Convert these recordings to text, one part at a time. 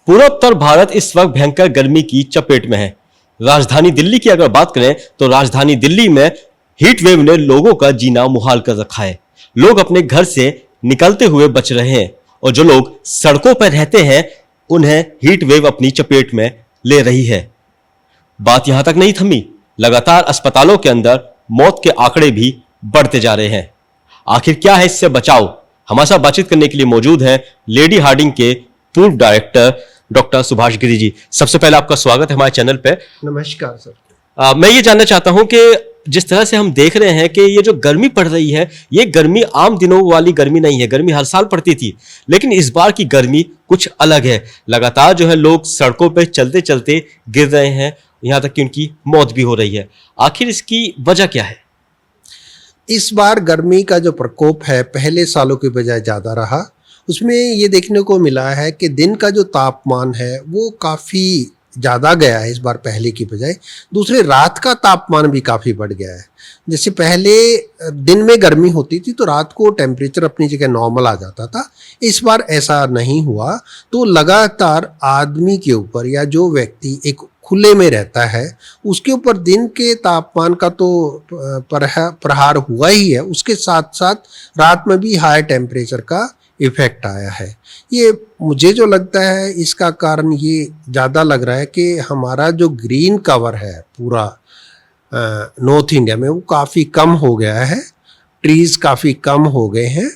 पूरा उत्तर भारत इस वक्त भयंकर गर्मी की चपेट में है। राजधानी दिल्ली की अगर बात करें तो राजधानी दिल्ली में हीट वेव ने लोगों का जीना मुहाल कर रखा है। लोग अपने घर से निकलते हुए बच रहे हैं और जो लोग सड़कों पर रहते हैं उन्हें हीट वेव अपनी चपेट में ले रही है। बात यहां तक नहीं थमी, लगातार अस्पतालों के अंदर मौत के आंकड़े भी बढ़ते जा रहे हैं। आखिर क्या है इससे बचाव? हमारे साथ बातचीत करने के लिए मौजूद है लेडी हार्डिंग के पूर्व डायरेक्टर डॉक्टर सुभाष गिरी जी। सबसे पहले आपका स्वागत है हमारे चैनल पे। नमस्कार सर। मैं ये जानना चाहता हूं कि जिस तरह से हम देख रहे हैं कि ये जो गर्मी पड़ रही है, ये गर्मी आम दिनों वाली गर्मी नहीं है। गर्मी हर साल पड़ती थी, लेकिन इस बार की गर्मी कुछ अलग है। लगातार जो है लोग सड़कों पे चलते चलते गिर रहे हैं, यहां तक कि उनकी मौत भी हो रही है। आखिर इसकी वजह क्या है? इस बार गर्मी का जो प्रकोप है पहले सालों की बजाय ज़्यादा रहा। उसमें ये देखने को मिला है कि दिन का जो तापमान है वो काफ़ी ज़्यादा गया है इस बार पहले की बजाय। दूसरे, रात का तापमान भी काफ़ी बढ़ गया है। जैसे पहले दिन में गर्मी होती थी तो रात को टेम्परेचर अपनी जगह नॉर्मल आ जाता था, इस बार ऐसा नहीं हुआ। तो लगातार आदमी के ऊपर या जो व्यक्ति एक खुले में रहता है उसके ऊपर दिन के तापमान का तो प्रहार हुआ ही है, उसके साथ साथ रात में भी हाई टेम्परेचर का इफेक्ट आया है। ये मुझे जो लगता है इसका कारण ये ज़्यादा लग रहा है कि हमारा जो ग्रीन कवर है पूरा नॉर्थ इंडिया में वो काफ़ी कम हो गया है। ट्रीज़ काफ़ी कम हो गए हैं।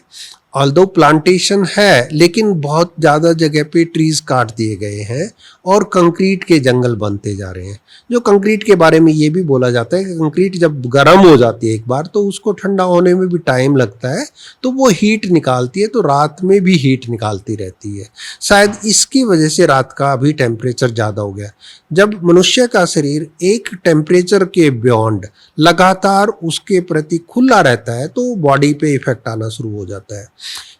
ऑल्दो प्लांटेशन है लेकिन बहुत ज़्यादा जगह पे ट्रीज़ काट दिए गए हैं और कंक्रीट के जंगल बनते जा रहे हैं। जो कंक्रीट के बारे में ये भी बोला जाता है कि कंक्रीट जब गर्म हो जाती है एक बार तो उसको ठंडा होने में भी टाइम लगता है, तो वो हीट निकालती है, तो रात में भी हीट निकालती रहती है। शायद इसकी वजह से रात का अभी टेम्परेचर ज़्यादा हो गया। जब मनुष्य का शरीर एक टेम्परेचर के बियॉन्ड लगातार उसके प्रति खुला रहता है तो बॉडी पे इफेक्ट आना शुरू हो जाता है।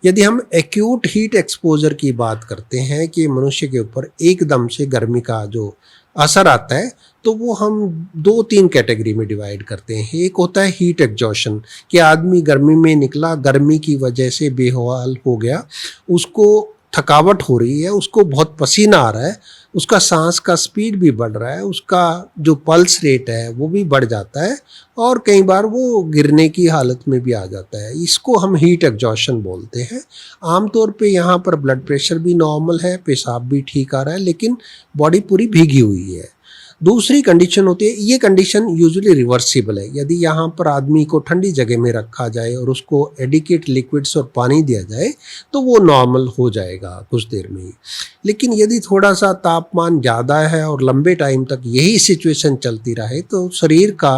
यदि हम एक्यूट हीट एक्सपोजर की बात करते हैं कि मनुष्य के ऊपर एकदम से गर्मी का जो असर आता है तो वो हम 2-3 कैटेगरी में डिवाइड करते हैं। एक होता है हीट एग्जॉशन, कि आदमी गर्मी में निकला, गर्मी की वजह से बेहाल हो गया, उसको थकावट हो रही है, उसको बहुत पसीना आ रहा है, उसका सांस का स्पीड भी बढ़ रहा है, उसका जो पल्स रेट है वो भी बढ़ जाता है और कई बार वो गिरने की हालत में भी आ जाता है। इसको हम हीट एग्जॉशन बोलते हैं। आमतौर पे यहाँ पर ब्लड प्रेशर भी नॉर्मल है, पेशाब भी ठीक आ रहा है, लेकिन बॉडी पूरी भीगी हुई है। दूसरी कंडीशन होती है, ये कंडीशन यूजुअली रिवर्सिबल है। यदि यहाँ पर आदमी को ठंडी जगह में रखा जाए और उसको एडिकेट लिक्विड्स और पानी दिया जाए तो वो नॉर्मल हो जाएगा कुछ देर में ही। लेकिन यदि थोड़ा सा तापमान ज़्यादा है और लंबे टाइम तक यही सिचुएशन चलती रहे तो शरीर का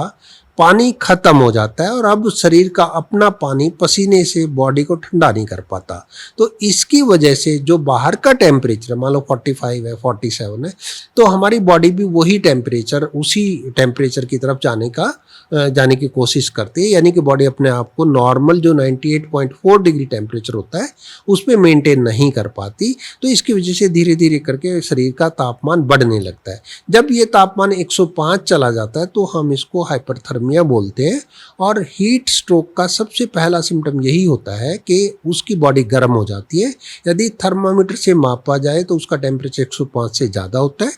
पानी खत्म हो जाता है और अब शरीर का अपना पानी पसीने से बॉडी को ठंडा नहीं कर पाता। तो इसकी वजह से जो बाहर का टेम्परेचर मान लो 45 है, 47 है, तो हमारी बॉडी भी वही टेम्परेचर, उसी टेम्परेचर की तरफ जाने की कोशिश करती है। यानी कि बॉडी अपने आप को नॉर्मल जो 98.4 डिग्री टेम्परेचर होता है उस पर मेंटेन नहीं कर पाती। तो इसकी वजह से धीरे धीरे करके शरीर का तापमान बढ़ने लगता है। जब ये तापमान 105 चला जाता है तो हम इसको हाइपरथर्मिया बोलते हैं। और हीट स्ट्रोक का सबसे पहला सिम्टम यही होता है कि उसकी बॉडी गर्म हो जाती है। यदि थर्मामीटर से मापा जाए तो उसका टेम्परेचर 105 से ज़्यादा होता है,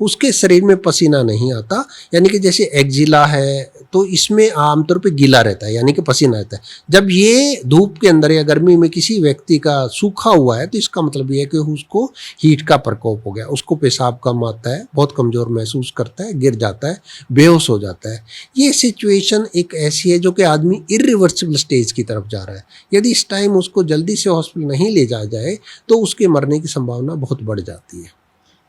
उसके शरीर में पसीना नहीं आता। यानी कि जैसे एक्जिला है तो इसमें आमतौर पे गीला रहता है, यानी कि पसीना रहता है। जब ये धूप के अंदर या गर्मी में किसी व्यक्ति का सूखा हुआ है तो इसका मतलब ये है कि उसको हीट का प्रकोप हो गया, उसको पेशाब कम आता है, बहुत कमज़ोर महसूस करता है, गिर जाता है, बेहोश हो जाता है। ये सिचुएशन एक ऐसी है जो कि आदमी इरिवर्सिबल स्टेज की तरफ जा रहा है। यदि इस टाइम उसको जल्दी से हॉस्पिटल नहीं ले जाया जाए तो उसके मरने की संभावना बहुत बढ़ जाती है।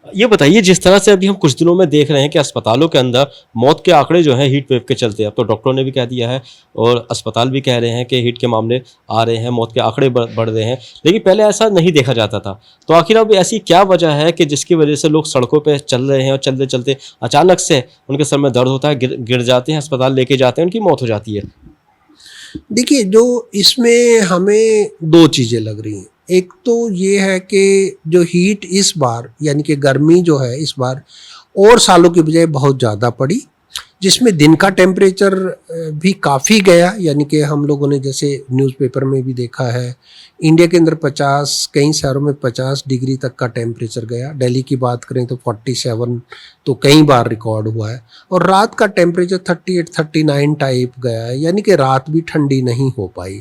ये बताइए, जिस तरह से अभी हम कुछ दिनों में देख रहे हैं कि अस्पतालों के अंदर मौत के आंकड़े जो हैं हीट वेव के चलते, अब तो डॉक्टरों ने भी कह दिया है और अस्पताल भी कह रहे हैं कि हीट के मामले आ रहे हैं, मौत के आंकड़े बढ़ रहे हैं, लेकिन पहले ऐसा नहीं देखा जाता था। तो आखिर अब ऐसी क्या वजह है कि जिसकी वजह से लोग सड़कों पर चल रहे हैं और चलते चलते अचानक से उनके सर में दर्द होता है, गिर जाते हैं, अस्पताल लेके जाते हैं, उनकी मौत हो जाती है? देखिए, जो इसमें हमें 2 चीज़ें लग रही हैं। एक तो ये है कि जो हीट इस बार यानी कि गर्मी जो है इस बार और सालों की बजाय बहुत ज़्यादा पड़ी। जिसमें दिन का टेम्परेचर भी काफ़ी गया, यानी कि हम लोगों ने जैसे न्यूज़पेपर में भी देखा है, इंडिया के अंदर 50, कई शहरों में 50 डिग्री तक का टेम्परेचर गया। दिल्ली की बात करें तो 47 तो कई बार रिकॉर्ड हुआ है। और रात का टेम्परेचर 38, 39 टाइप गया है, यानी कि रात भी ठंडी नहीं हो पाई।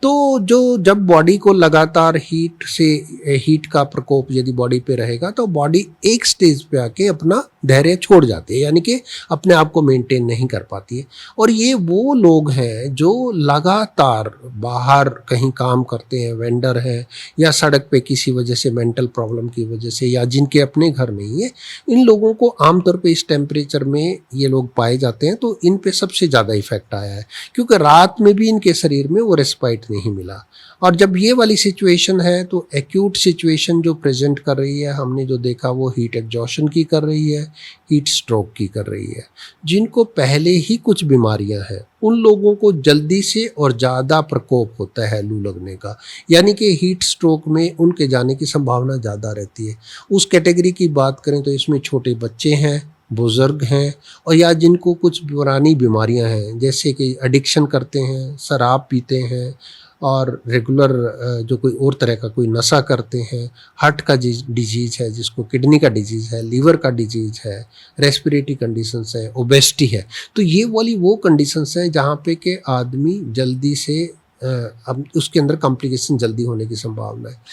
तो जब बॉडी को लगातार हीट का प्रकोप यदि बॉडी पे रहेगा तो बॉडी एक स्टेज पे आके अपना धैर्य छोड़ जाती है, यानी कि अपने आप को मेंटेन नहीं कर पाती है। और ये वो लोग हैं जो लगातार बाहर कहीं काम करते हैं, वेंडर हैं, या सड़क पे किसी वजह से मेंटल प्रॉब्लम की वजह से, या जिनके अपने घर नहीं है, इन लोगों को आमतौर पे इस टेम्परेचर में ये लोग पाए जाते हैं। तो इन पे सबसे ज़्यादा इफेक्ट आया है, क्योंकि रात में भी इनके शरीर में वो रेस्पाइट नहीं मिला। और जब ये वाली सिचुएशन है तो एक्यूट सिचुएशन जो प्रेजेंट कर रही है, हमने जो देखा वो हीट एग्जॉशन की कर रही है, हीट स्ट्रोक की कर रही है। जिनको पहले ही कुछ बीमारियां हैं उन लोगों को जल्दी से और ज़्यादा प्रकोप होता है लू लगने का, यानी कि हीट स्ट्रोक में उनके जाने की संभावना ज़्यादा रहती है। उस कैटेगरी की बात करें तो इसमें छोटे बच्चे हैं, बुज़ुर्ग हैं, और या जिनको कुछ पुरानी बीमारियां हैं, जैसे कि एडिक्शन करते हैं, शराब पीते हैं, और रेगुलर जो कोई और तरह का कोई नशा करते हैं, हार्ट का डिजीज़ है, जिसको किडनी का डिजीज़ है, लीवर का डिजीज़ है, रेस्पिरेटरी कंडीशंस है, ओबेसिटी है। तो ये वाली वो कंडीशंस हैं जहाँ पे कि आदमी जल्दी से अब उसके अंदर कॉम्प्लिकेशन जल्दी होने की संभावना है।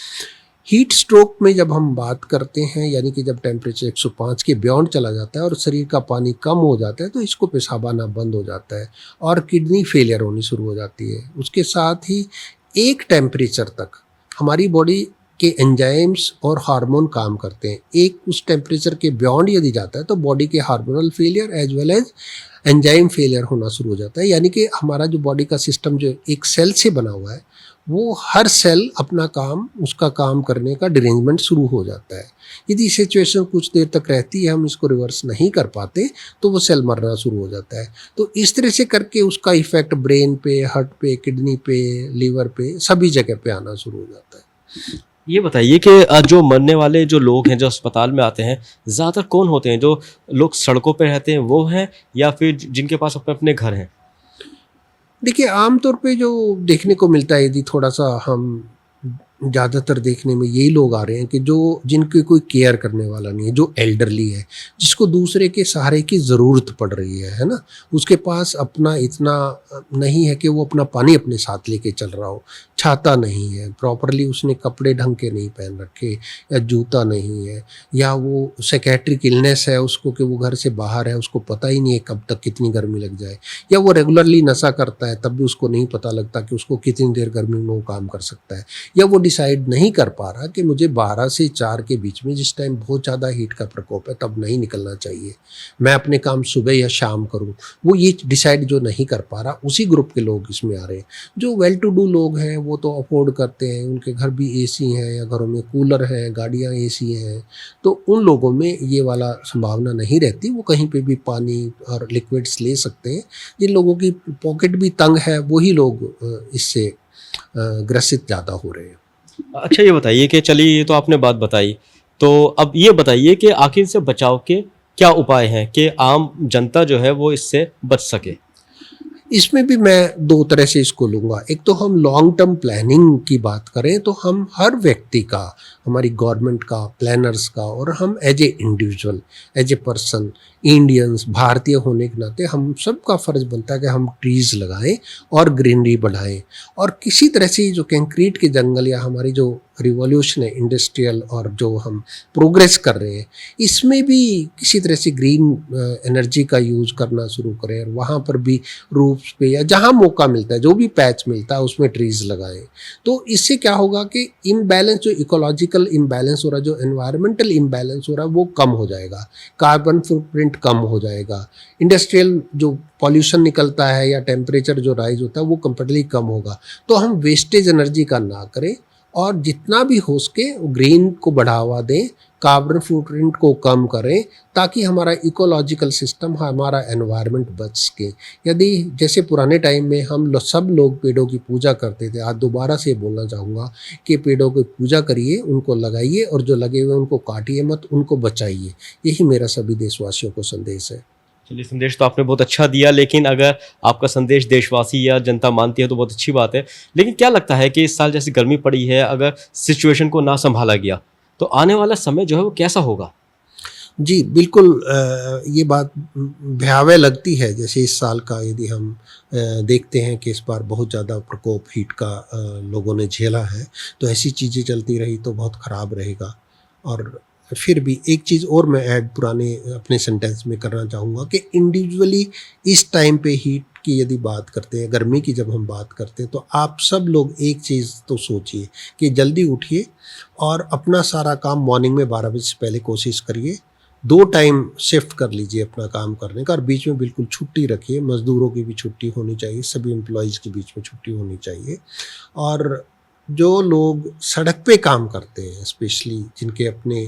हीट स्ट्रोक में जब हम बात करते हैं, यानी कि जब टेम्परेचर 105 के बियॉन्ड चला जाता है और शरीर का पानी कम हो जाता है, तो इसको पेशाब आना बंद हो जाता है और किडनी फेलियर होनी शुरू हो जाती है। उसके साथ ही एक टेम्परेचर तक हमारी बॉडी के एंजाइम्स और हार्मोन काम करते हैं। एक उस टेम्परेचर के बियॉन्ड यदि जाता है तो बॉडी के hormonal failure as well as enzyme failure होना शुरू हो जाता है। यानी कि हमारा जो बॉडी का सिस्टम जो एक सेल से बना हुआ है, वो हर सेल अपना काम, उसका काम करने का डिरेंजमेंट शुरू हो जाता है। यदि सिचुएशन कुछ देर तक रहती है, हम इसको रिवर्स नहीं कर पाते, तो वो सेल मरना शुरू हो जाता है। तो इस तरह से करके उसका इफेक्ट ब्रेन पे, हार्ट पे, किडनी पे, लीवर पे, सभी जगह पे आना शुरू हो जाता है। ये बताइए कि जो मरने वाले जो लोग हैं जो अस्पताल में आते हैं, ज़्यादातर कौन होते हैं? जो लोग सड़कों पे रहते हैं वो हैं, या फिर जिनके पास अपने अपने घर हैं? देखिए, आमतौर पे जो देखने को मिलता है, यदि थोड़ा सा हम ज़्यादातर देखने में यही लोग आ रहे हैं कि जिनकी कोई केयर करने वाला नहीं है, जो एल्डरली है, जिसको दूसरे के सहारे की ज़रूरत पड़ रही है ना, उसके पास अपना इतना नहीं है कि वो अपना पानी अपने साथ लेके चल रहा हो, छाता नहीं है, प्रॉपरली उसने कपड़े ढंग के नहीं पहन रखे, या जूता नहीं है, या वो साइकेट्रिक इलनेस है उसको कि वो घर से बाहर है, उसको पता ही नहीं है कब तक कितनी गर्मी लग जाए, या वो रेगुलरली नशा करता है तब भी उसको नहीं पता लगता कि उसको कितनी देर गर्मी में वो काम कर सकता है, या वो डिसाइड नहीं कर पा रहा कि मुझे 12 से 4 के बीच में, जिस टाइम बहुत ज़्यादा हीट का प्रकोप है, तब नहीं निकलना चाहिए, मैं अपने काम सुबह या शाम करूं। वो ये डिसाइड जो नहीं कर पा रहा, उसी ग्रुप के लोग इसमें आ रहे हैं। जो वेल टू डू लोग हैं वो तो अफोर्ड करते हैं, उनके घर भी एसी हैं, या घरों में कूलर है, गाड़ियाँ एसी हैं, तो उन लोगों में ये वाला संभावना नहीं रहती, वो कहीं पे भी पानी और लिक्विड्स ले सकते हैं। जिन लोगों की पॉकेट भी तंग है, वही लोग इससे ग्रसित ज़्यादा हो रहे हैं। अच्छा, ये बताइए कि चलिए ये तो आपने बात बताई, तो अब ये बताइए कि आखिर से बचाव के क्या उपाय हैं कि आम जनता जो है वो इससे बच सके? इसमें भी मैं 2 तरह से इसको लूँगा। एक तो हम लॉन्ग टर्म प्लानिंग की बात करें तो हम हर व्यक्ति का, हमारी गवर्नमेंट का, प्लानर्स का, और हम as a individual, as a person, Indians, भारतीय होने के नाते हम सबका फ़र्ज़ बनता है कि हम ट्रीज़ लगाएं और ग्रीनरी बढ़ाएं। और किसी तरह से जो कंक्रीट के जंगल या हमारी जो रिवॉल्यूशन है इंडस्ट्रियल और जो हम प्रोग्रेस कर रहे हैं, इसमें भी किसी तरह से ग्रीन एनर्जी का यूज़ करना शुरू करें, और वहाँ पर भी रूफ्स पे या जहाँ मौका मिलता है, जो भी पैच मिलता है उसमें ट्रीज़ लगाएं। तो इससे क्या होगा कि इम्बैलेंस, जो इकोलॉजिकल इम्बैलेंस हो रहा है, जो एनवायरमेंटल इम्बैलेंस हो रहा है, वो कम हो जाएगा, कार्बन फुटप्रिंट कम हो जाएगा, इंडस्ट्रियल जो पॉल्यूशन निकलता है या टेम्परेचर जो राइज होता है वो कंप्लीटली कम होगा। तो हम वेस्टेज एनर्जी का ना करें, और जितना भी हो सके ग्रीन को बढ़ावा दें, कार्बन फुटप्रिंट को कम करें, ताकि हमारा इकोलॉजिकल सिस्टम, हमारा एनवायरनमेंट बच सके। यदि जैसे पुराने टाइम में हम सब लोग पेड़ों की पूजा करते थे, आज दोबारा से बोलना चाहूँगा कि पेड़ों की पूजा करिए, उनको लगाइए, और जो लगे हुए उनको काटिए मत, उनको बचाइए। यही मेरा सभी देशवासियों को संदेश है। चलिए, संदेश तो आपने बहुत अच्छा दिया, लेकिन अगर आपका संदेश देशवासी या जनता मानती है तो बहुत अच्छी बात है। लेकिन क्या लगता है कि इस साल जैसी गर्मी पड़ी है, अगर सिचुएशन को ना संभाला गया तो आने वाला समय जो है वो कैसा होगा? जी, बिल्कुल ये बात भयावह लगती है। जैसे इस साल का यदि हम देखते हैं कि इस बार बहुत ज़्यादा प्रकोप हीट का लोगों ने झेला है, तो ऐसी चीज़ें चलती रही तो बहुत ख़राब रहेगा। और फिर भी एक चीज़ और मैं ऐड पुराने अपने सेंटेंस में करना चाहूँगा कि इंडिविजुअली इस टाइम पे हीट की यदि बात करते हैं, गर्मी की जब हम बात करते हैं, तो आप सब लोग एक चीज़ तो सोचिए कि जल्दी उठिए और अपना सारा काम मॉर्निंग में 12 बजे से पहले कोशिश करिए। 2 टाइम शिफ्ट कर लीजिए अपना काम करने का और बीच में बिल्कुल छुट्टी रखिए। मज़दूरों की भी छुट्टी होनी चाहिए, सभी एम्प्लॉइज़ के बीच में छुट्टी होनी चाहिए। और जो लोग सड़क पे काम करते हैं, स्पेशली जिनके अपने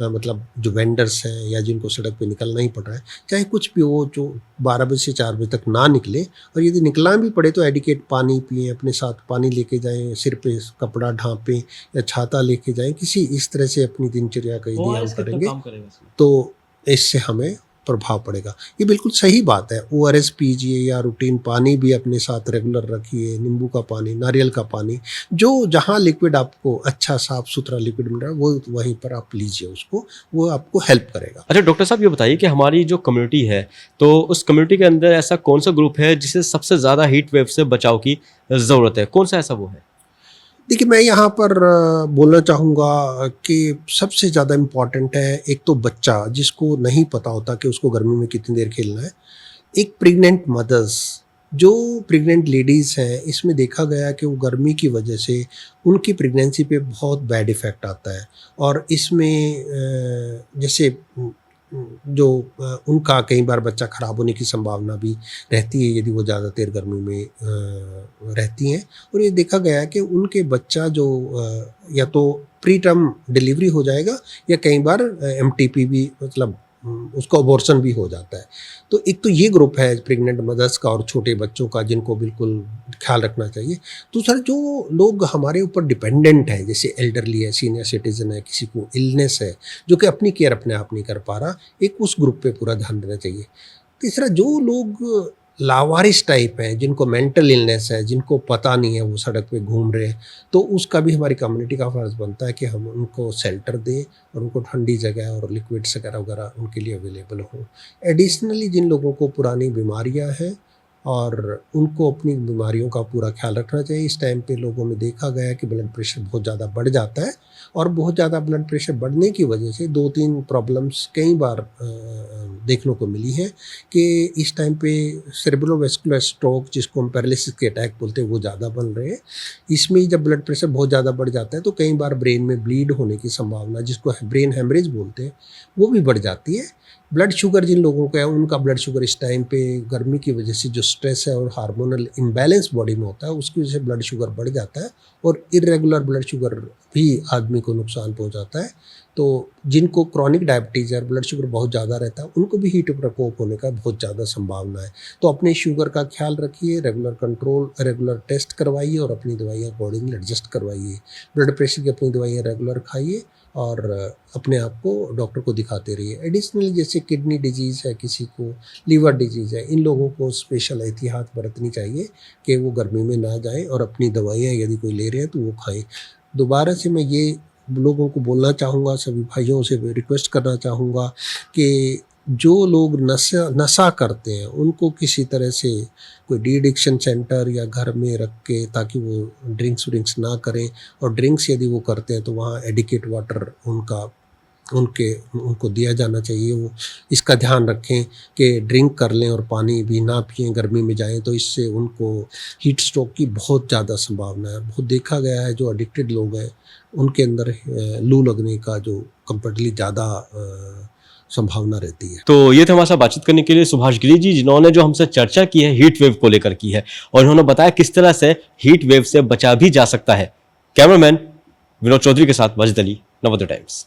मतलब जो वेंडर्स हैं या जिनको सड़क पे निकलना ही पड़ रहा है, चाहे कुछ भी हो, जो 12 बजे से 4 बजे तक ना निकले, और यदि निकलना भी पड़े तो एडिकेट पानी पिएं, अपने साथ पानी लेके जाएं, सिर पे कपड़ा ढांपें या छाता लेके जाएं। किसी इस तरह से अपनी दिनचर्या का यदि हम करेंगे तो इससे हमें प्रभाव पड़ेगा। ये बिल्कुल सही बात है। ORS पीजिए या रूटीन पानी भी अपने साथ रेगुलर रखिए, नींबू का पानी, नारियल का पानी, जो जहाँ लिक्विड आपको अच्छा साफ सुथरा लिक्विड मिल रहा है वो वहीं पर आप लीजिए उसको, वो आपको हेल्प करेगा। अच्छा डॉक्टर साहब, ये बताइए कि हमारी जो कम्युनिटी है, तो उस कम्युनिटी के अंदर ऐसा कौन सा ग्रुप है जिसे सबसे ज़्यादा हीट वेव से बचाव की ज़रूरत है? कौन सा ऐसा वो है? देखिए, मैं यहाँ पर बोलना चाहूँगा कि सबसे ज़्यादा इम्पॉर्टेंट है एक तो बच्चा, जिसको नहीं पता होता कि उसको गर्मी में कितनी देर खेलना है। एक प्रेग्नेंट मदर्स, जो प्रेग्नेंट लेडीज़ हैं, इसमें देखा गया है कि वो गर्मी की वजह से उनकी प्रेगनेंसी पे बहुत बैड इफ़ेक्ट आता है। और इसमें जैसे जो उनका कई बार बच्चा ख़राब होने की संभावना भी रहती है यदि वो ज़्यादा देर गर्मी में रहती हैं। और ये देखा गया है कि उनके बच्चा जो या तो प्री टर्म डिलीवरी हो जाएगा या कई बार MTP भी, मतलब उसका अबॉर्शन भी हो जाता है। तो एक तो ये ग्रुप है प्रेग्नेंट मदर्स का और छोटे बच्चों का, जिनको बिल्कुल ख्याल रखना चाहिए। दूसरा, जो लोग हमारे ऊपर डिपेंडेंट हैं, जैसे एल्डरली है, सीनियर सिटीजन है, किसी को इलनेस है जो कि अपनी केयर अपने आप नहीं कर पा रहा, एक उस ग्रुप पे पूरा ध्यान देना चाहिए। तीसरा, जो लोग लावारिस टाइप हैं, जिनको मेंटल इलनेस है, जिनको पता नहीं है वो सड़क पे घूम रहे हैं, तो उसका भी हमारी कम्युनिटी का फ़र्ज़ बनता है कि हम उनको शेल्टर दें और उनको ठंडी जगह और लिक्विड्स वगैरह वगैरह उनके लिए अवेलेबल हों। एडिशनली जिन लोगों को पुरानी बीमारियां हैं और उनको अपनी बीमारियों का पूरा ख्याल रखना चाहिए। इस टाइम पे लोगों में देखा गया है कि ब्लड प्रेशर बहुत ज़्यादा बढ़ जाता है और बहुत ज़्यादा ब्लड प्रेशर बढ़ने की वजह से 2-3 प्रॉब्लम्स कई बार देखने को मिली है कि इस टाइम पे सेरेब्रोवास्कुलर स्ट्रोक, जिसको हम पैरालिसिस के अटैक बोलते हैं, वो ज़्यादा बन रहे हैं। इसमें जब ब्लड प्रेशर बहुत ज़्यादा बढ़ जाता है तो कई बार ब्रेन में ब्लीड होने की संभावना, जिसको ब्रेन हेमरेज बोलते हैं, वो भी बढ़ जाती है। ब्लड शुगर जिन लोगों का है, उनका ब्लड शुगर इस टाइम पे गर्मी की वजह से जो स्ट्रेस है और हार्मोनल इम्बैलेंस बॉडी में होता है, उसकी वजह से ब्लड शुगर बढ़ जाता है और इरेगुलर ब्लड शुगर भी आदमी को नुकसान पहुंचाता है। तो जिनको क्रॉनिक डायबिटीज़ है, ब्लड शुगर बहुत ज़्यादा रहता है, उनको भी हीट प्रकोप होने का बहुत ज़्यादा संभावना है। तो अपने शुगर का ख्याल रखिए, रेगुलर कंट्रोल, रेगुलर टेस्ट करवाइए और अपनी दवाइयाँ अकॉर्डिंगली एडजस्ट करवाइए। ब्लड प्रेशर की अपनी दवाइयाँ रेगुलर खाइए और अपने आप को डॉक्टर को दिखाते रहिए। एडिशनली जैसे किडनी डिजीज़ है, किसी को लिवर डिजीज़ है, इन लोगों को स्पेशल एहतियात बरतनी चाहिए कि वो गर्मी में ना जाएं और अपनी दवाइयाँ यदि कोई ले रहे हैं तो वो खाएं। दोबारा से मैं ये लोगों को बोलना चाहूँगा, सभी भाइयों से रिक्वेस्ट करना चाहूँगा कि जो लोग नशा करते हैं उनको किसी तरह से कोई डी एडिक्शन सेंटर या घर में रख के, ताकि वो ड्रिंक्स ना करें, और ड्रिंक्स यदि वो करते हैं तो वहाँ एडिकेट वाटर उनको दिया जाना चाहिए। वो इसका ध्यान रखें कि ड्रिंक कर लें और पानी भी ना पिएं, गर्मी में जाएं, तो इससे उनको हीट स्ट्रोक की बहुत ज़्यादा संभावना है। बहुत देखा गया है जो एडिक्टेड लोग हैं उनके अंदर लू लगने का जो कंपैरेटिवली ज़्यादा संभावना रहती है। तो ये थे हमारे साथ बातचीत करने के लिए सुभाष गिरी जी, जिन्होंने जो हमसे चर्चा की है हीट वेव को लेकर की है और उन्होंने बताया किस तरह से हीट वेव से बचा भी जा सकता है। कैमरामैन विनोद चौधरी के साथ वाजिद अली, नवोदय टाइम्स।